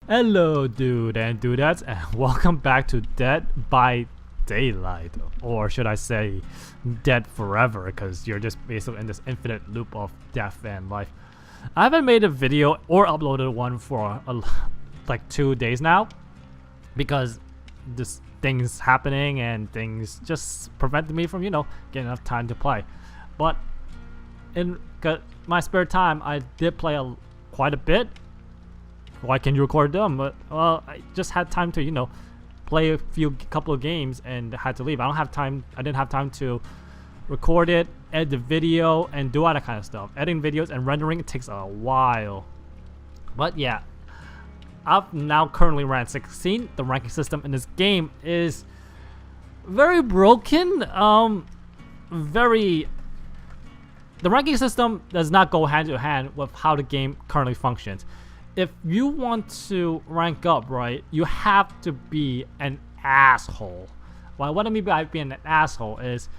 Hello, dude and dudettes, and welcome back to Dead by Daylight, or should I say, Dead Forever, because you're just basically in this infinite loop of death and life. I haven't made a video or uploaded one for like 2 days now, because this things happening and things just prevented me from, getting enough time to play. But in my spare time, I did play quite a bit. Why can't you record them? But well, I just had time to play a couple of games and had to leave. I didn't have time to record it, edit the video, and do all that kind of stuff. Editing videos and rendering, it takes a while. But yeah, I've now currently ranked 16. The ranking system in this game is very broken. The ranking system does not go hand in hand with how the game currently functions. If you want to rank up, right, you have to be an asshole. Well, what I mean by being an asshole is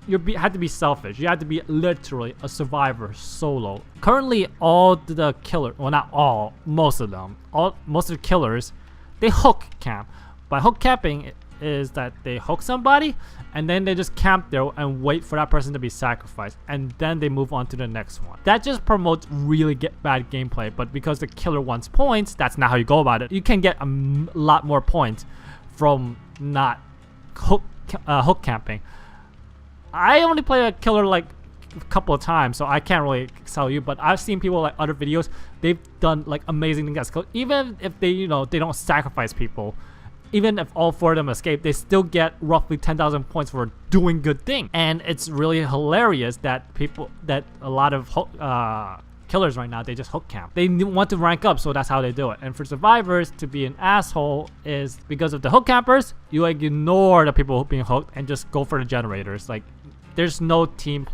you have to be selfish. You have to be literally a survivor solo. Currently, all the killers, well, not all, most of them, most of the killers, they hook camp. By hook camping is that they hook somebody and then they just camp there and wait for that person to be sacrificed, and then they move on to the next one. That just promotes really bad gameplay, but because the killer wants points, that's not how you go about it. You can get a lot more points from not hook camping. I only play a killer like a couple of times, so I can't really tell you, but I've seen people like other videos, they've done like amazing things. Even if they they don't sacrifice people, even if all 4 of them escape, they still get roughly 10,000 points for doing good things. And it's really hilarious that a lot of killers right now, they just hook camp. They want to rank up, so that's how they do it. And for survivors to be an asshole is because of the hook campers, you ignore the people being hooked and just go for the generators. Like, there's no team.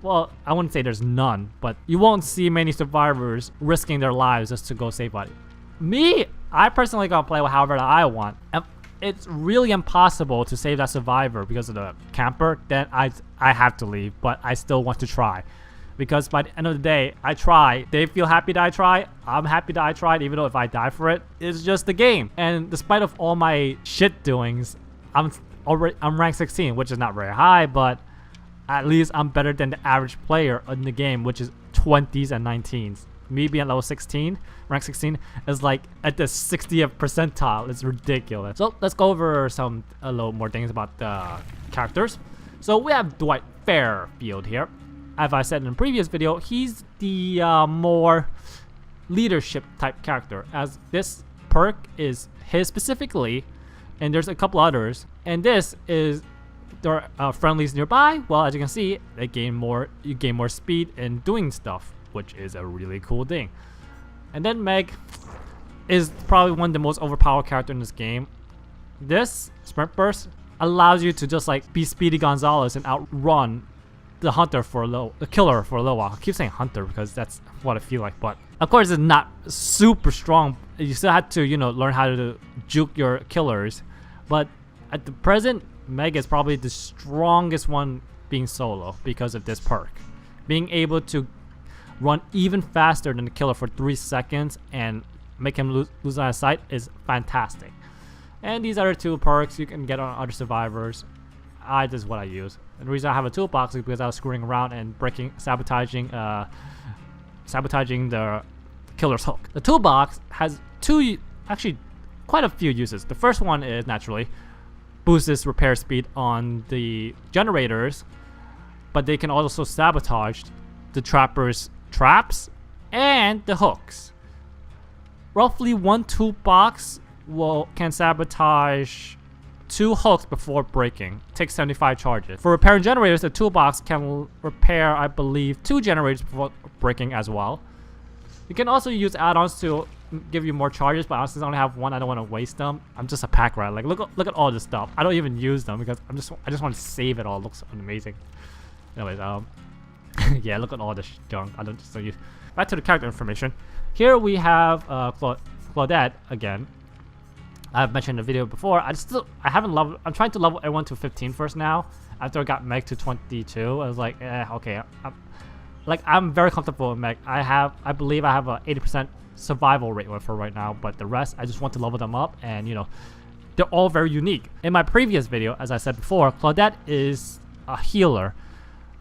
Well, I wouldn't say there's none, but you won't see many survivors risking their lives just to go save body. Me, I personally gonna play however I want. And it's really impossible to save that survivor because of the camper. Then I have to leave, but I still want to try. Because by the end of the day, I try. They feel happy that I try. I'm happy that I tried, even though if I die for it, it's just the game. And despite of all my shit doings, I'm ranked 16, which is not very high, but at least I'm better than the average player in the game, which is 20s and 19s. Me being level 16, rank 16, is like at the 60th percentile. It's ridiculous. So let's go over a little more things about the characters. So we have Dwight Fairfield here. As I said in the previous video, he's the more leadership type character, as this perk is his specifically, and there's a couple others. And this is there are friendlies nearby. Well, as you can see, you gain more speed in doing stuff, which is a really cool thing. And then Meg is probably one of the most overpowered characters in this game. This sprint burst allows you to just like be Speedy Gonzalez and outrun the killer for a little while. I keep saying hunter because that's what I feel like, but of course it's not super strong. You still have to learn how to juke your killers, but at the present, Meg is probably the strongest one being solo because of this perk. Being able to run even faster than the killer for 3 seconds and make him lose line of sight is fantastic. And these other 2 perks you can get on other survivors. This is what I use. And the reason I have a toolbox is because I was screwing around and sabotaging the killer's hook. The toolbox has actually quite a few uses. The first one is naturally boosts repair speed on the generators, but they can also sabotage the trapper's traps and the hooks. Roughly one toolbox can sabotage 2 hooks before breaking. It takes 75 charges. For repairing generators, the toolbox can repair, I believe, 2 generators before breaking as well. You can also use add-ons to give you more charges, but honestly, I only have 1. I don't want to waste them. I'm just a pack rat. Like, look at all this stuff. I don't even use them because I just want to save it all. It looks amazing. Anyways, yeah, look at all this junk. I don't just use. Back to the character information. Here we have Claudette again. I've mentioned in the video before. I'm trying to level everyone to 15 first now. After I got Meg to 22, I was like, okay. I'm very comfortable with Meg. I believe I have a 80% survival rate with her right now, but the rest I just want to level them up, and you know, they're all very unique. In my previous video, as I said before, Claudette is a healer.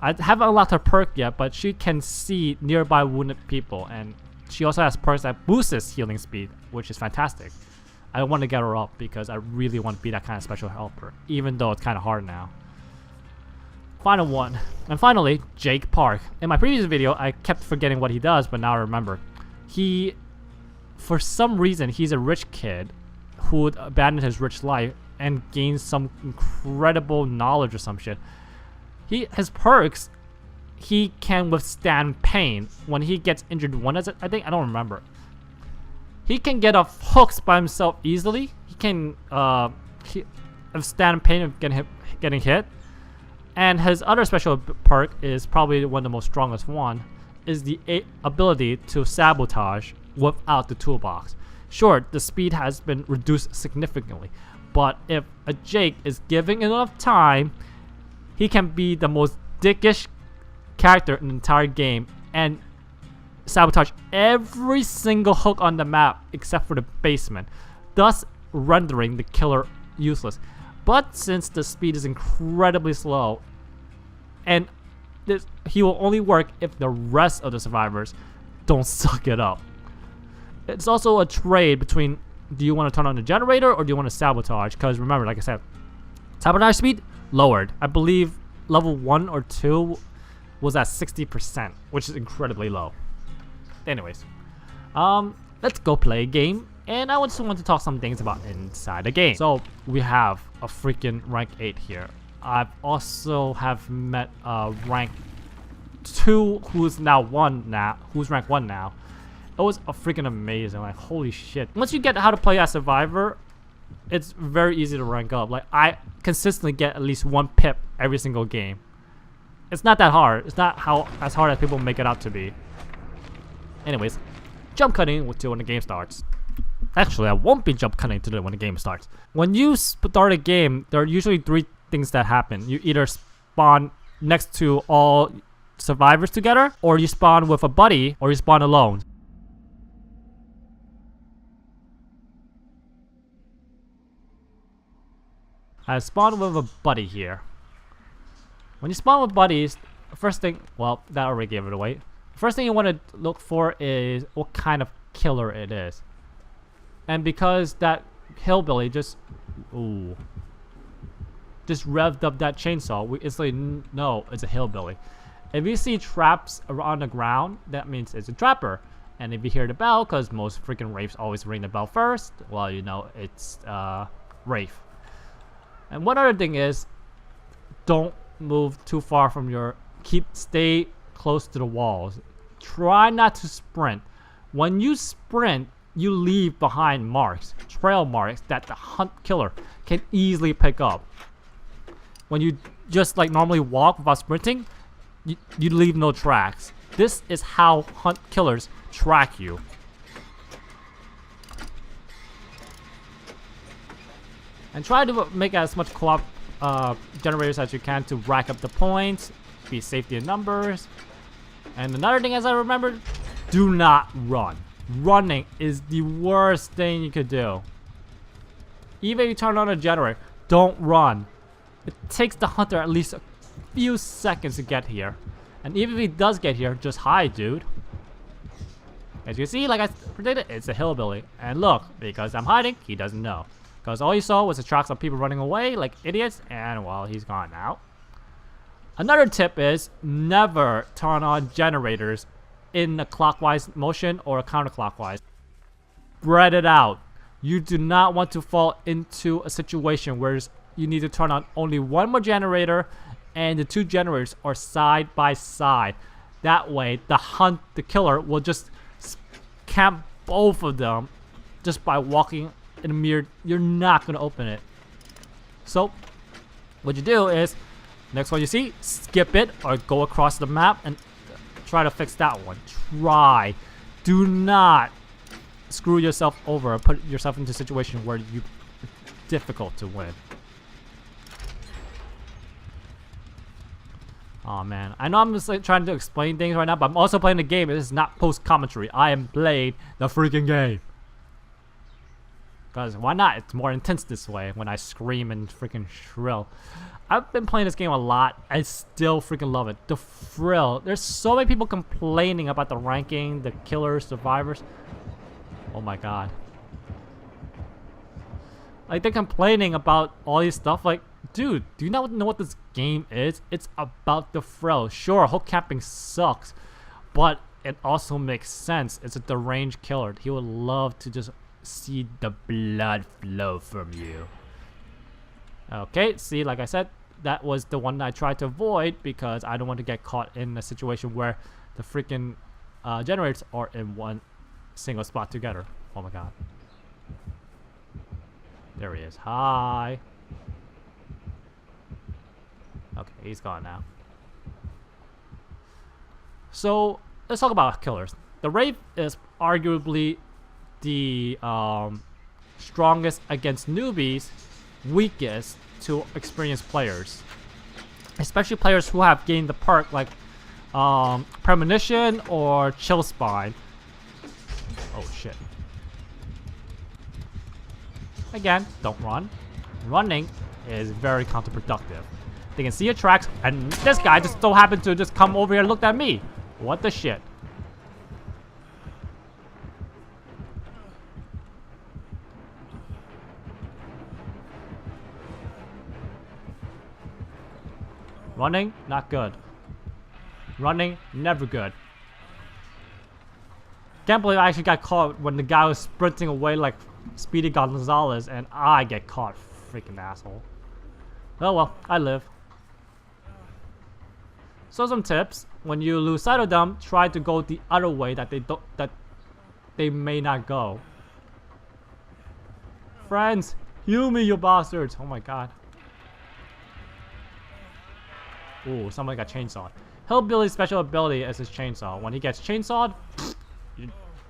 I haven't unlocked her perk yet, but she can see nearby wounded people, and she also has perks that boosts healing speed, which is fantastic. I want to get her up because I really want to be that kind of special helper, even though it's kind of hard now. Final one. And finally, Jake Park. In my previous video, I kept forgetting what he does, but now I remember. He, for some reason, he's a rich kid who would abandon his rich life and gain some incredible knowledge or some shit. His perks, he can withstand pain. When he gets injured once, I think, I don't remember. He can get off hooks by himself easily. He can withstand pain of getting hit. And his other special perk is probably one of the most strongest one, is the ability to sabotage without the toolbox. Sure, the speed has been reduced significantly, but if a Jake is given enough time, he can be the most dickish character in the entire game and sabotage every single hook on the map except for the basement, thus rendering the killer useless. But since the speed is incredibly slow, and he will only work if the rest of the survivors don't suck it up. It's also a trade between, do you want to turn on the generator or do you want to sabotage? Because remember, like I said, sabotage speed lowered. I believe level 1 or 2 was at 60%, which is incredibly low. Anyways, let's go play a game. And I just want to talk some things about inside the game. So we have a freaking rank 8 here. I've also have met rank 2 who's ranked 1 now. It was a freaking amazing, like holy shit. Once you get how to play as Survivor, it's very easy to rank up. Like I consistently get at least 1 pip every single game. It's not that hard. It's not as hard as people make it out to be. Anyways, jump cutting to when the game starts. Actually, I won't be jump cutting to when the game starts. When you start a game, there are usually 3 things that happen. You either spawn next to all survivors together, or you spawn with a buddy, or you spawn alone. I spawned with a buddy here. When you spawn with buddies, first thing, well, that already gave it away. First thing you want to look for is what kind of killer it is. And because that hillbilly just revved up that chainsaw, we instantly know it's a hillbilly. If you see traps on the ground, that means it's a trapper. And if you hear the bell, because most freaking Wraiths always ring the bell first, well, you know it's Wraith. And one other thing is, don't move too far from stay close to the walls. Try not to sprint. When you sprint, you leave behind marks, trail marks that the hunt killer can easily pick up. When you just like normally walk without sprinting, you leave no tracks. This is how hunt killers track you. And try to make as much co-op generators as you can to rack up the points, be safety in numbers. And another thing, as I remembered, do not run. Running is the worst thing you could do. Even if you turn on a generator, don't run. It takes the hunter at least a few seconds to get here. And even if he does get here, just hide, dude. As you see, like I predicted, it's a hillbilly. And look, because I'm hiding, he doesn't know. Because all you saw was the tracks of people running away like idiots, and well, he's gone now. Another tip is never turn on generators in a clockwise motion or a counterclockwise. Spread it out. You do not want to fall into a situation where you need to turn on only one more generator and the 2 generators are side by side. That way, the killer will just camp both of them just by walking in a mirror. You're not going to open it. So, what you do is, next one you see, skip it or go across the map and try to fix that one. Try. Do not screw yourself over or put yourself into a situation where it's difficult to win. Oh man, I know I'm just like trying to explain things right now, but I'm also playing the game. This is not post commentary. I am playing the freaking game. Cause why not? It's more intense this way when I scream and freaking shrill. I've been playing this game a lot. I still freaking love it. The thrill. There's so many people complaining about the ranking, the killers, survivors. Oh my god. Like they're complaining about all these stuff. Like, dude, do you not know what this game is? It's about the thrill. Sure, hook camping sucks, but it also makes sense. It's a deranged killer. He would love to just see the blood flow from you. Okay, see, like I said, that was the one I tried to avoid because I don't want to get caught in a situation where the freaking generators are in one single spot together. Oh my god. There he is. Hi. Okay, he's gone now. So, let's talk about killers. The Wraith is arguably the strongest against newbies, weakest to experienced players, especially players who have gained the perk like Premonition or Chill Spine. Oh shit. Again, don't run. Running is very counterproductive. They can see your tracks, and this guy just so happened to just come over here and look at me. What the shit? Running, not good. Running, never good. Can't believe I actually got caught when the guy was sprinting away like Speedy Gonzalez and I get caught. Freaking asshole. Oh well, I live. So some tips. When you lose sight of them, try to go the other way that they may not go. Friends, heal me, you bastards. Oh my god. Ooh, somebody got chainsawed. Hillbilly's special ability is his chainsaw. When he gets chainsawed,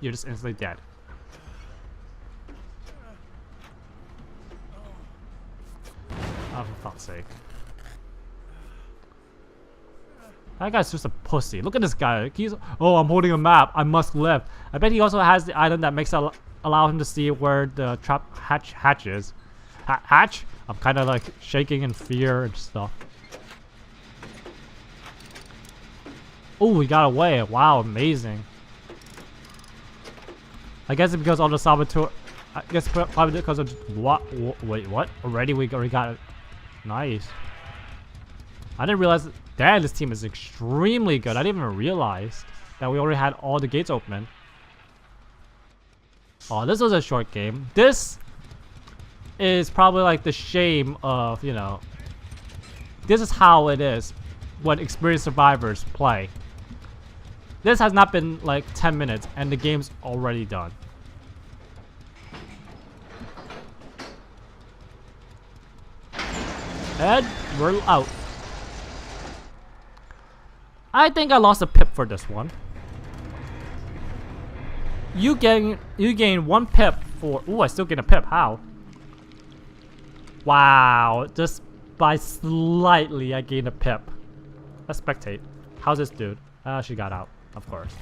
you're just instantly dead. Oh, for fuck's sake. That guy's just a pussy. Look at this guy. He's, oh, I'm holding a map. I must live. I bet he also has the item that makes allow him to see where the trap hatch is. Hatch? I'm kind of like shaking in fear and stuff. Oh, he got away. Wow, amazing. I guess it's because all the saboteur. I guess probably because of what? Wait, what? Already we got it. Nice. I didn't realize. Damn, this team is extremely good. I didn't even realize that we already had all the gates open. Oh, this was a short game. This is probably like the shame of, you know. This is how it is when experienced survivors play. This has not been like 10 minutes and the game's already done. And we're out. I think I lost a pip for this one. You gain 1 pip for. Ooh, I still get a pip. How? Wow, just by slightly I gained a pip. Let's spectate. How's this dude? She got out, of course.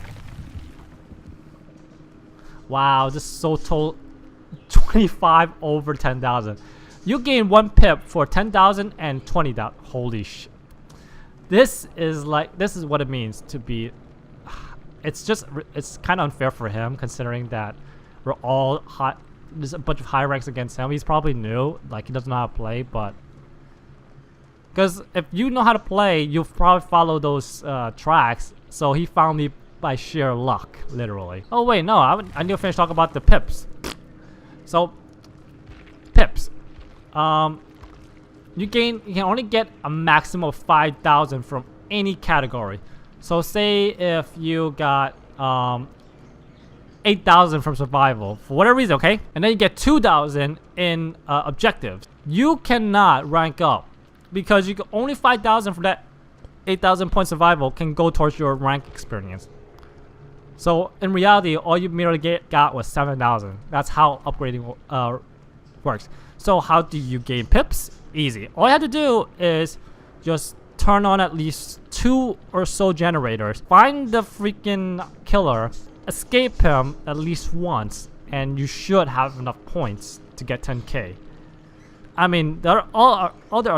Wow, this is so total 25 over 10,000. You gain 1 pip for 10,000 and 20,000. Holy shit. This is what it means to be. It's kind of unfair for him considering that we're all high. There's a bunch of high ranks against him. He's probably new, like he doesn't know how to play, but because if you know how to play, you'll probably follow those tracks. So he found me by sheer luck, literally. Oh wait, no, I need to finish talking about the pips. So, pips. You can only get a maximum of 5,000 from any category. So say if you got 8,000 from survival for whatever reason, okay, and then you get 2,000 in objectives, you cannot rank up because you can only 5,000 from that 8,000 point survival can go towards your rank experience. So in reality, all you merely got was 7,000. That's how upgrading works. So how do you gain pips? Easy. All you have to do is just turn on at least 2 or so generators, find the freaking killer, escape him at least once, and you should have enough points to get 10k. I mean, the other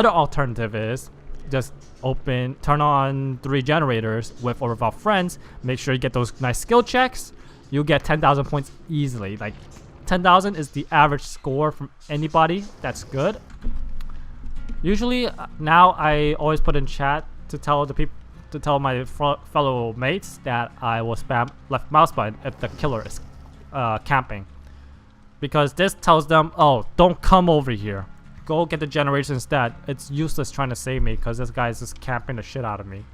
alternative is just turn on 3 generators with or without friends. Make sure you get those nice skill checks. You'll get 10,000 points easily. Like 10,000 is the average score from anybody. That's good. Usually now I always put in chat to tell my fellow mates that I will spam left mouse button if the killer is camping, because this tells them, oh, don't come over here. Go get the generators instead. It's useless trying to save me because this guy is just camping the shit out of me.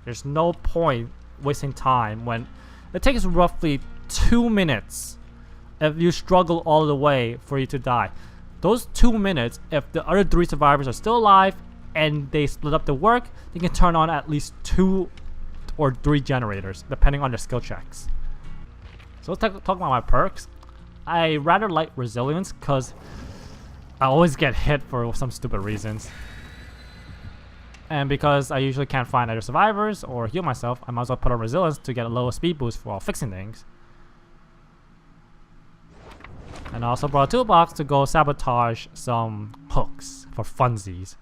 There's no point wasting time when it takes roughly 2 minutes if you struggle all the way for you to die. Those 2 minutes, if the other 3 survivors are still alive and they split up the work, they can turn on at least 2 or 3 generators depending on their skill checks. So let's talk about my perks. I rather like resilience because I always get hit for some stupid reasons. And because I usually can't find either survivors or heal myself, I might as well put on resilience to get a lower speed boost while fixing things. And I also brought a toolbox to go sabotage some hooks for funsies.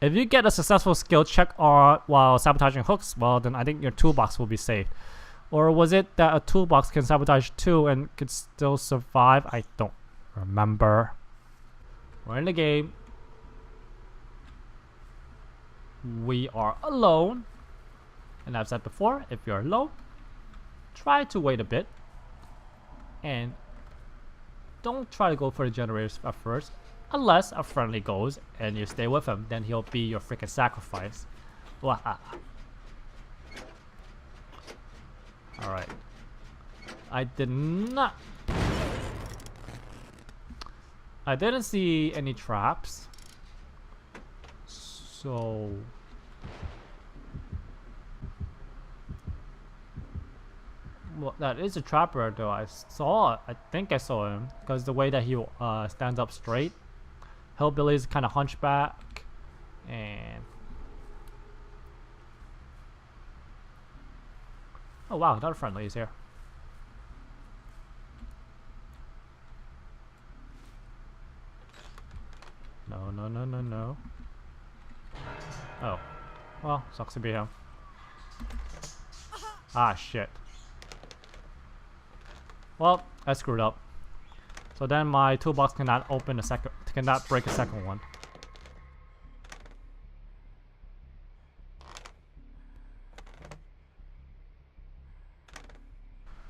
If you get a successful skill check while sabotaging hooks, well then I think your toolbox will be saved. Or was it that a toolbox can sabotage 2 and could still survive? I don't remember. We're in the game. We are alone. And I've said before, if you're alone, try to wait a bit. And don't try to go for the generators at first. Unless a friendly goes and you stay with him, then he'll be your freaking sacrifice. Alright. I didn't see any traps. So well, that is a trapper though. I think I saw him because the way that he stands up straight. Hillbilly's kind of hunchback, and oh wow, another friendly is here. No. Oh, well, sucks to be him. Ah shit. Well, I screwed up. So then my toolbox cannot break a second one.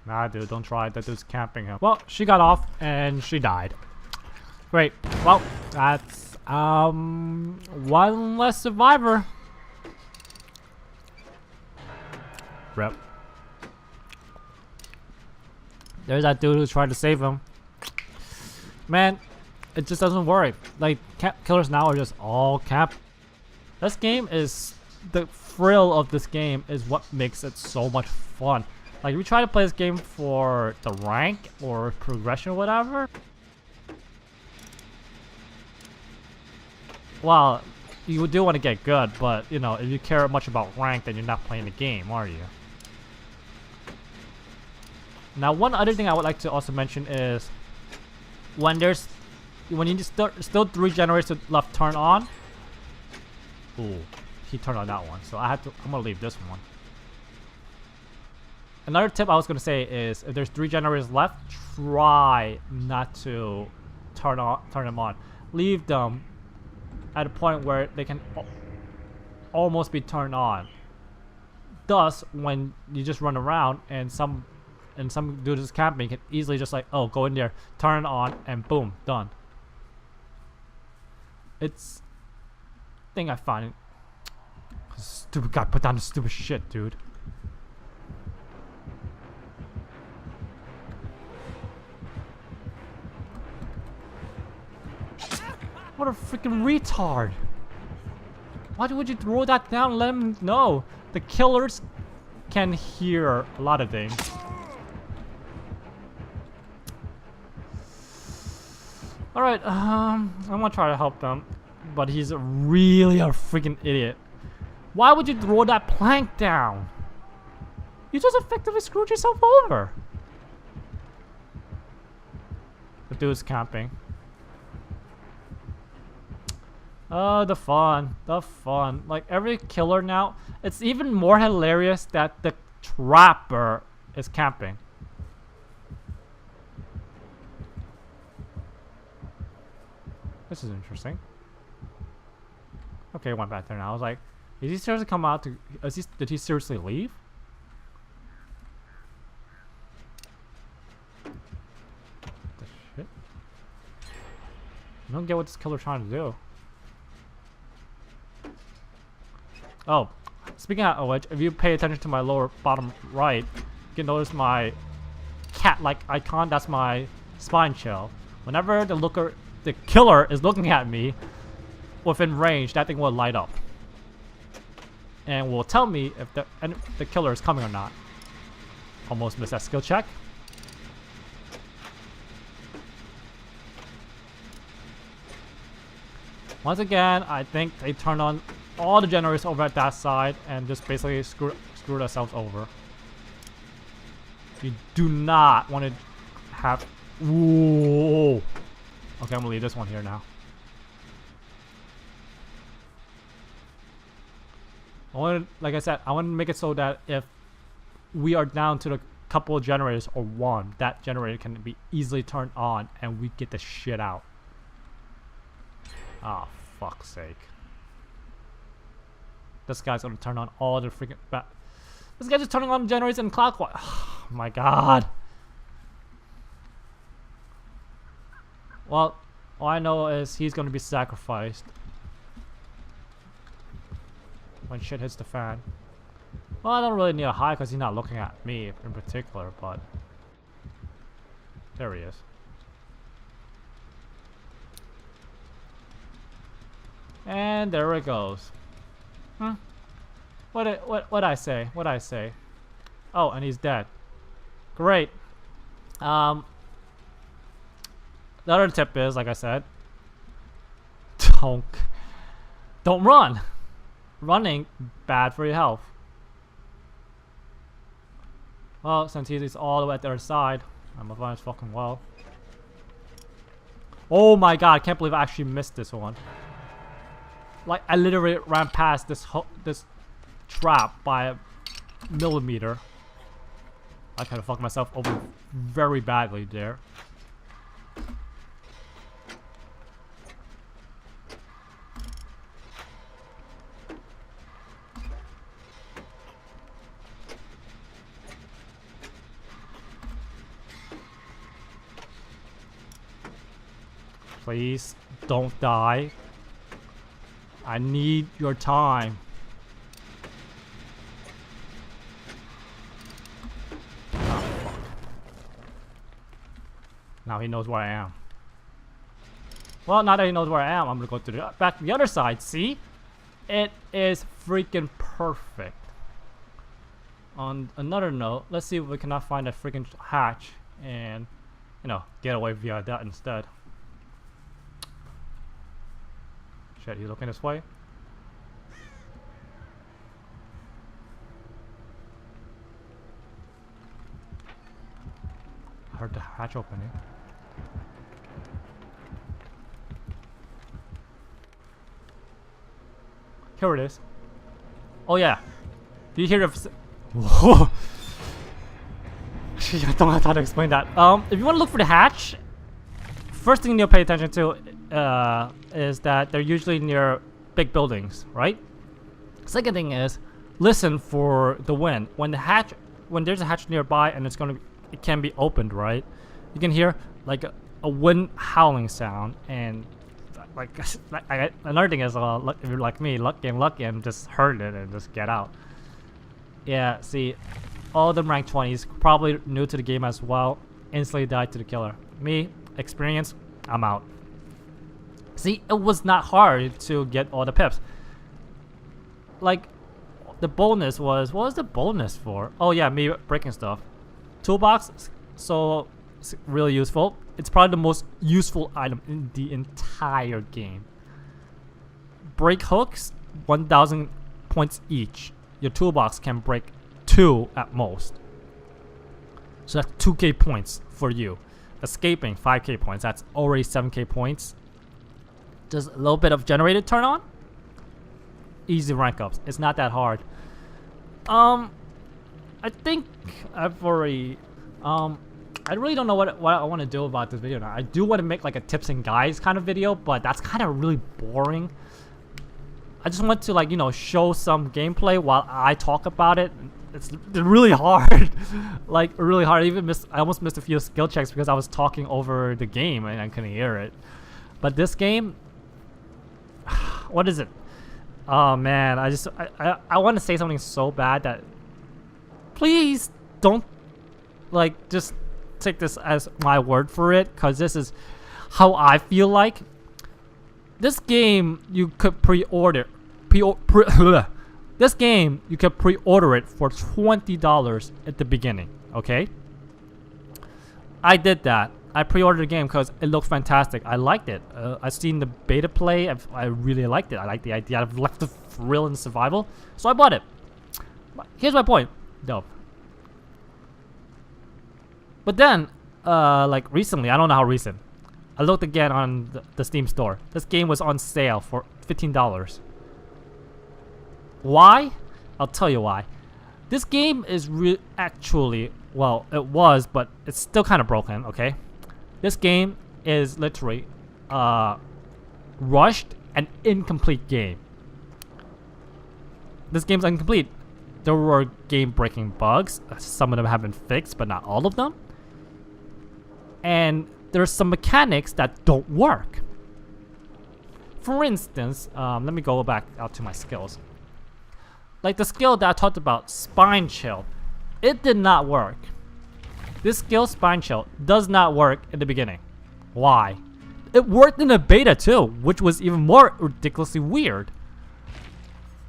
Nah, dude, don't try it. That dude's camping him. Well, she got off and she died. Great. Well, that's one less survivor. Rep. There's that dude who's trying to save him. Man, it just doesn't work. Like, killers now are just all camp. This game is... the thrill of this game is what makes it so much fun. Like, if you try to play this game for the rank or progression or whatever, well, you do want to get good, but, you know, if you care much about rank, then you're not playing the game, are you? Now, one other thing I would like to also mention is when you still 3 generators left turn on. Ooh, he turned on that one, so I'm gonna leave this one. Another tip I was gonna say is if there's 3 generators left, try not to turn them on. Leave them at a point where they can almost be turned on. Thus, when you just run around and some dude is camping, you can easily just like, oh, go in there, turn it on, and boom, done. It's thing I find. Stupid guy put down the stupid shit, dude. What a freaking retard! Why would you throw that down and let him know? The killers can hear a lot of things. Alright, I'm gonna try to help them. But he's really a freaking idiot. Why would you throw that plank down? You just effectively screwed yourself over. The dude's camping. Oh, the fun. The fun. Like, every killer now, it's even more hilarious that the trapper is camping. This is interesting. Okay, went back there now. I was like, is he seriously come out to... did he seriously leave? What the shit? I don't get what this killer's trying to do. Oh, speaking of which, if you pay attention to my lower bottom right, you can notice my cat-like icon. That's my spine chill. Whenever the killer is looking at me within range, that thing will light up and will tell me if the killer is coming or not. Almost missed that skill check. Once again, I think they turned on all the generators over at that side and just basically screwed ourselves over. You do not want to have... Whoa. Okay, I'm gonna leave this one here now. Like I said, I want to make it so that if we are down to the couple of generators or one, that generator can be easily turned on and we get the shit out. Ah, fuck's sake. This guy's gonna turn on all the freaking... This guy's just turning on generators in clockwise. Oh my god. Well, all I know is he's gonna be sacrificed when shit hits the fan. Well, I don't really need a high because he's not looking at me in particular, but... There he is. And there it goes. What I say? What I say? Oh, and he's dead. Great. The other tip is, like I said, don't run. Running bad for your health. Well, since he's all the way at the other side, I'm gonna find fucking well. Oh my god! I can't believe I actually missed this one. Like, I literally ran past this trap by a millimeter. I kind of fucked myself over very badly there. Please don't die. I need your time. Oh, fuck. Now he knows where I am. Well, now that he knows where I am, I'm gonna go to back to the other side. See? It is freaking perfect. On another note, let's see if we cannot find a freaking hatch and, you know, get away via that instead. Shit, he's looking this way. I heard the hatch opening. Here it is. Oh yeah. Do you hear the... Whoa. I don't know how to explain that. If you want to look for the hatch, first thing you'll pay attention to is that they're usually near big buildings, right? Second thing is listen for the wind. When there's a hatch nearby and it can be opened, right? You can hear like a wind howling sound, and like another thing is if you're like me, getting lucky and just heard it and just get out. Yeah, see, all them rank 20s, probably new to the game as well, instantly died to the killer. Me, experience, I'm out. See, it was not hard to get all the pips. Like, the bonus was... What was the bonus for? Oh yeah, me breaking stuff. Toolbox, so It's really useful. It's probably the most useful item in the entire game. Break hooks, 1,000 points each. Your toolbox can break 2 at most. So that's 2k points for you. Escaping, 5k points. That's already 7k points. Just a little bit of generated turn on. Easy rank ups. It's not that hard. I think I've already I really don't know what I want to do about this video now. I do want to make like a tips and guides kind of video, but that's kind of really boring. I just want to, like, you know, show some gameplay while I talk about it. It's really hard. Like, really hard. I almost missed a few skill checks because I was talking over the game and I couldn't hear it. But this game, what is it? Oh man, I want to say something so bad that please don't, like, just take this as my word for it, because this is how I feel like. This game you could pre-order. This game you could pre-order it for $20 at the beginning. Okay, I did that. I pre-ordered the game because it looked fantastic. I liked it. I've seen the beta play. I really liked it. I like the idea of left the thrill and survival, so I bought it. Here's my point, though. But then, like recently, I don't know how recent, I looked again on the Steam store. This game was on sale for $15. Why? I'll tell you why. This game is actually, well, it was, but it's still kind of broken, okay? This game is literally rushed and incomplete game. This game's incomplete. There were game-breaking bugs. Some of them have been fixed, but not all of them. And there's some mechanics that don't work. For instance, let me go back out to my skills. Like the skill that I talked about, Spine Chill, it did not work. This skill, Spine Chill, does not work in the beginning. Why? It worked in the beta too, which was even more ridiculously weird.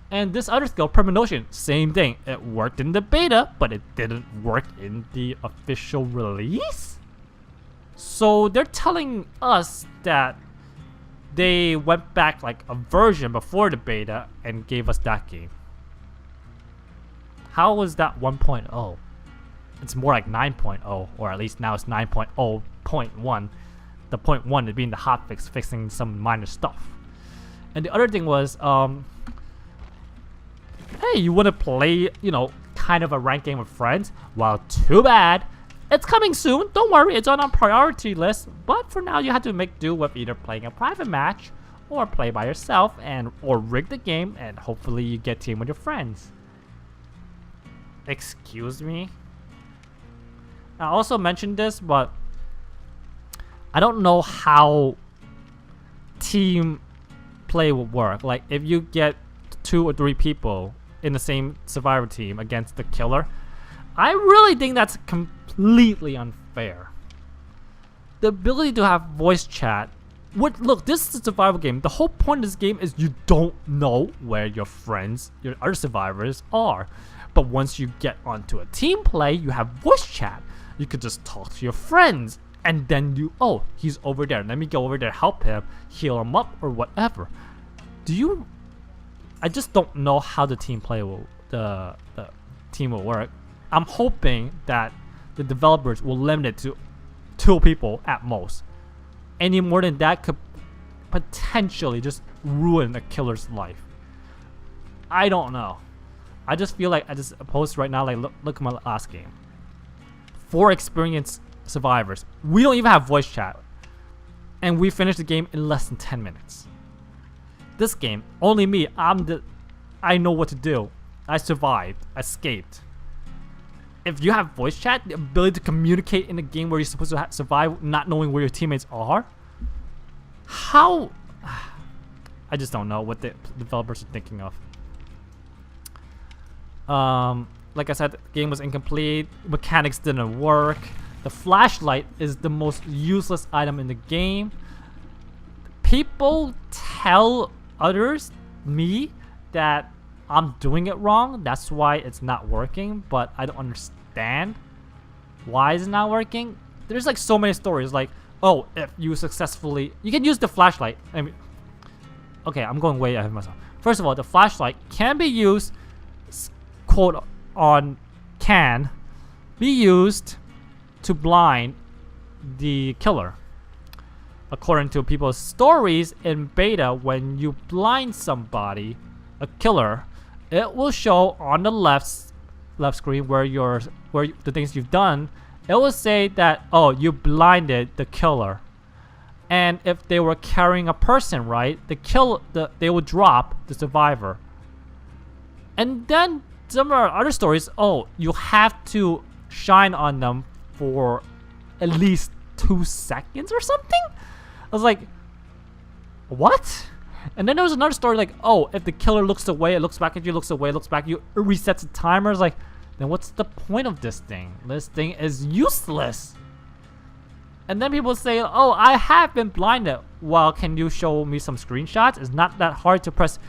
And this other skill, Premonition, same thing. It worked in the beta, but it didn't work in the official release? So they're telling us that they went back like a version before the beta and gave us that game. How was that 1.0? It's more like 9.0, or at least now it's 9.0.1. The 0.1 being the hotfix, fixing some minor stuff. And the other thing was, hey, you want to play, you know, kind of a ranked game with friends? Well, too bad. It's coming soon. Don't worry, it's on our priority list. But for now, you have to make do with either playing a private match or play by yourself, or rig the game, and hopefully you get team with your friends. Excuse me? I also mentioned this, but I don't know how team play will work. Like, if you get 2 or 3 people in the same survivor team against the killer, I really think that's completely unfair. The ability to have voice chat. Look, this is a survival game. The whole point of this game is you don't know where your friends, your other survivors are. But once you get onto a team play, you have voice chat. You could just talk to your friends, and then you, oh, he's over there. Let me go over there, help him, heal him up, or whatever. I just don't know how the team play will, the team will work. I'm hoping that the developers will limit it to 2 people at most. Any more than that could potentially just ruin a killer's life. I don't know. I just feel like I just post right now, like, look at my last game. 4 experienced survivors. We don't even have voice chat. And we finished the game in less than 10 minutes. This game, only me, I know what to do. I survived, escaped. If you have voice chat, the ability to communicate in a game where you're supposed to survive not knowing where your teammates are, how? I just don't know what the developers are thinking of. Like I said, the game was incomplete, mechanics didn't work. The flashlight is the most useless item in the game. People tell others, me, that I'm doing it wrong, that's why it's not working, but I don't understand why is it not working. there's like so many stories. Like, oh, if you successfully, you can use the flashlight. I mean, okay, I'm going way ahead of myself. First of all, the flashlight can be used, quote on can be used to blind the killer. According to people's stories in beta, when you blind somebody, a killer, it will show on the left screen where the things you've done. It will say that, oh, you blinded the killer. And if they were carrying a person, right, they will drop the survivor. And then some other stories, oh, you have to shine on them for at least 2 seconds or something. I was like, what? And then there was another story like, oh, if the killer looks away, it looks back at you, looks away, looks back, you it resets the timer. It's like, then what's the point of this thing? This thing is useless. And then people say, oh, I have been blinded. Well, can you show me some screenshots? It's not that hard to press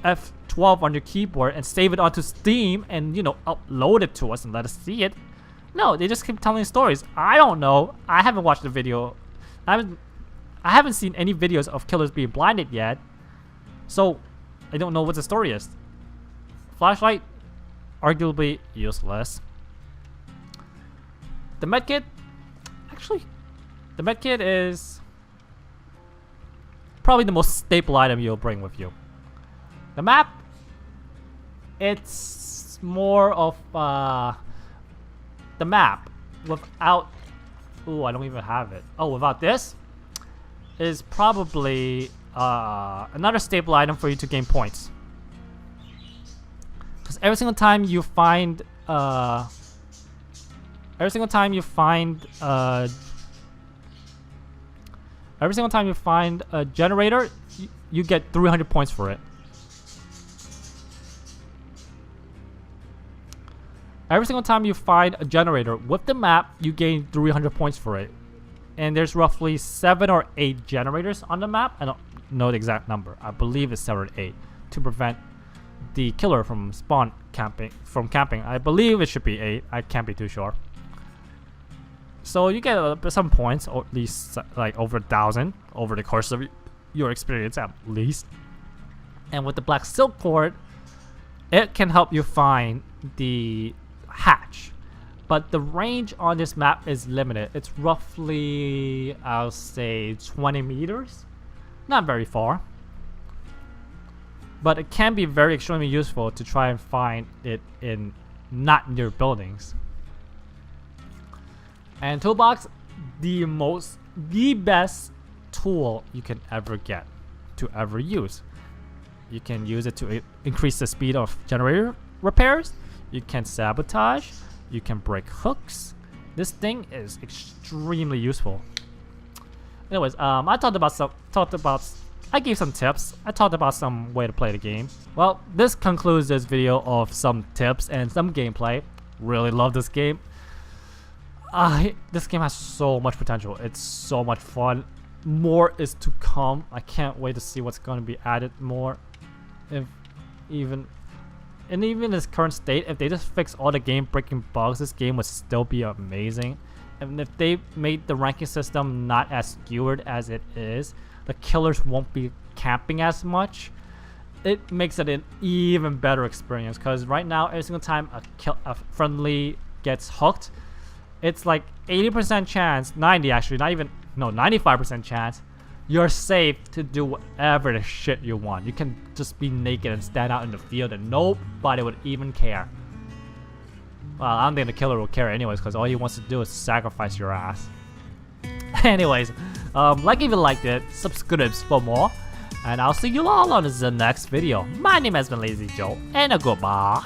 F12 on your keyboard and save it onto Steam and, you know, upload it to us and let us see it. No, they just keep telling stories. I don't know. I haven't watched the video. I haven't seen any videos of killers being blinded yet. So, I don't know what the story is. Flashlight, arguably useless. The medkit, actually, the medkit is probably the most staple item you'll bring with you. The map, it's more of the map without. Ooh, I don't even have it. Oh, without this is probably another staple item for you to gain points. Because every single time you find a generator, you get 300 points for it. Every single time you find a generator with the map, you gain 300 points for it. And there's roughly 7 or 8 generators on the map. I don't know the exact number. I believe it's 7 or 8 to prevent the killer from camping. I believe it should be 8. I can't be too sure. So you get some points, or at least like over 1,000 over the course of your experience at least. And with the black silk cord, it can help you find the hatch. But the range on this map is limited. It's roughly, I'll say, 20 meters. Not very far. But it can be very extremely useful to try and find it in not near buildings. And toolbox, the best tool you can ever get to ever use. You can use it to increase the speed of generator repairs. You can sabotage. You can break hooks. This thing is extremely useful. Anyways, I gave some tips. I talked about some way to play the game. Well, this concludes this video of some tips and some gameplay. Really love this game. This game has so much potential. It's so much fun. More is to come. I can't wait to see what's going to be added more. Even in its current state, if they just fix all the game-breaking bugs, this game would still be amazing. And if they made the ranking system not as skewered as it is, the killers won't be camping as much. It makes it an even better experience, because right now, every single time a friendly gets hooked, it's like 80% chance, 90 actually, 95% chance, you're safe to do whatever the shit you want. You can just be naked and stand out in the field and nobody would even care. Well, I don't think the killer will care anyways, because all he wants to do is sacrifice your ass. Anyways, like if you liked it, subscribe for more, and I'll see you all on the next video. My name has been Lazy Joe, and goodbye.